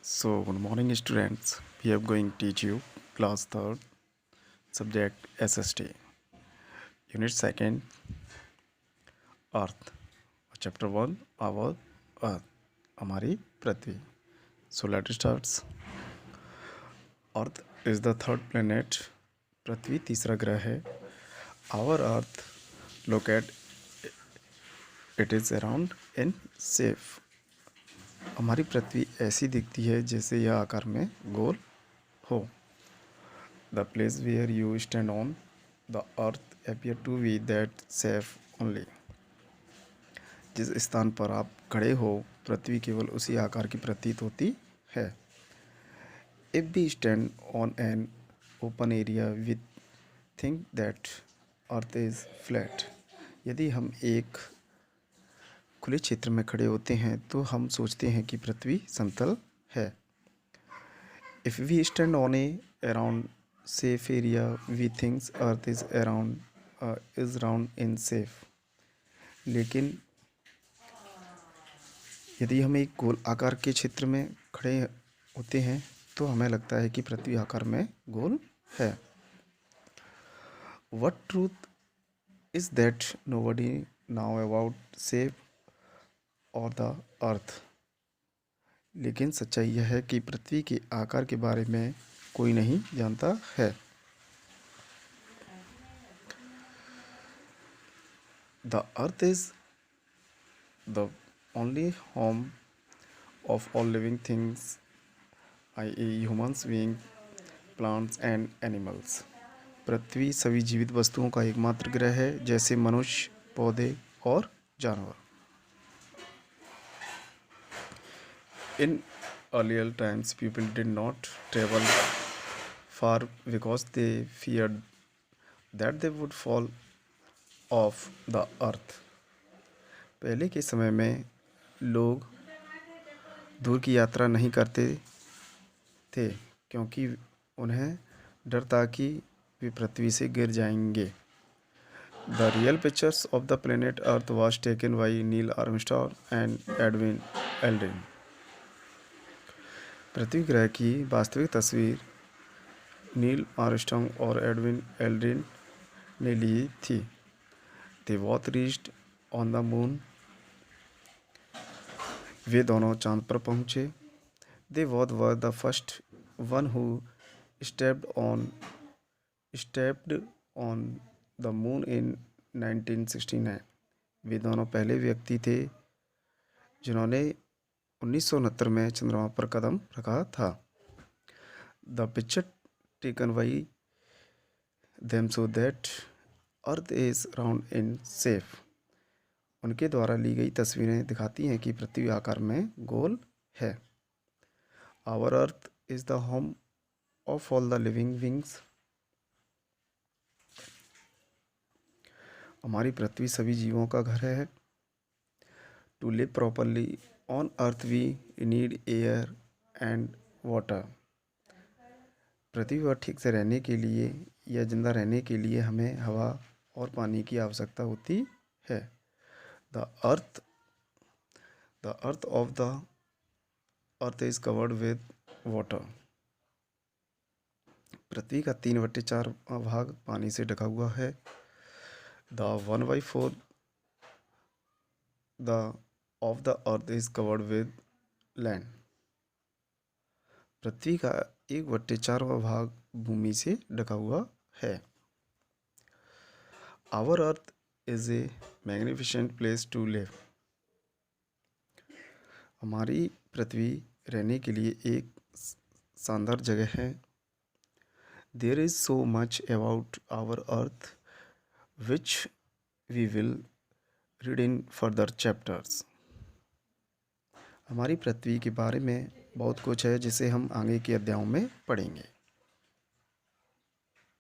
So, good morning, students. We are going to teach you class third, subject SST, unit second, Earth, chapter one, our Earth, हमारी पृथ्वी. So, let's start. Earth is the third planet. पृथ्वी तीसरा ग्रह है. Our Earth, look at it is around in shape. हमारी पृथ्वी ऐसी दिखती है जैसे यह आकार में गोल हो. The place where you stand on the earth appear to be that shape only. जिस स्थान पर आप खड़े हो पृथ्वी केवल उसी आकार की प्रतीत होती है. If we stand on an open area we think that earth is flat. यदि हम एक खुले क्षेत्र में खड़े होते हैं तो हम सोचते हैं कि पृथ्वी समतल है. If we stand on a around safe area we think earth is round in shape. लेकिन यदि हम एक गोल आकार के क्षेत्र में खड़े होते हैं तो हमें लगता है कि पृथ्वी आकार में गोल है. What truth is that nobody know about shape or the earth. लेकिन सच्चाई यह है कि पृथ्वी के आकार के बारे में कोई नहीं जानता है. The earth is the only home of all living things, i.e. humans being, plants and animals. पृथ्वी सभी जीवित वस्तुओं का एकमात्र ग्रह है जैसे मनुष्य, पौधे और जानवर. In earlier times people did not travel far because they feared that they would fall off the earth. पहले के समय में लोग दूर की यात्रा नहीं करते थे क्योंकि उन्हें डर था कि वे पृथ्वी से गिर जाएंगे. The real pictures of the planet Earth was taken by Neil Armstrong and Edwin Aldrin. पृथ्वी ग्रह की वास्तविक तस्वीर नील आर्मस्ट्रॉन्ग और एडविन एल्ड्रिन ने ली थी. They both reached on the moon. वे दोनों चांद पर पहुंचे. They both were the first one who stepped on the moon in 1969. वे दोनों पहले व्यक्ति थे जिन्होंने 1969 में चंद्रमा पर कदम रखा था. The picture taken by them so that Earth is round in shape. उनके द्वारा ली गई तस्वीरें दिखाती हैं कि पृथ्वी आकार में गोल है. Our Earth is the home of all the living beings. हमारी पृथ्वी सभी जीवों का घर है. To live properly on Earth we need air and water. पृथ्वी पर ठीक से रहने के लिए या जिंदा रहने के लिए हमें हवा और पानी की आवश्यकता होती है. The earth of the earth is covered with water. पृथ्वी का 3/4 भाग पानी से ढका हुआ है. The 1/4 of the earth is covered with land. पृथ्वी का 1/4 भाग भूमि से ढका हुआ है. Our earth is a magnificent place to live. हमारी पृथ्वी रहने के लिए एक शानदार जगह है. There is so much about our earth which we will read in further chapters. हमारी पृथ्वी के बारे में बहुत कुछ है जिसे हम आगे के अध्यायों में पढ़ेंगे.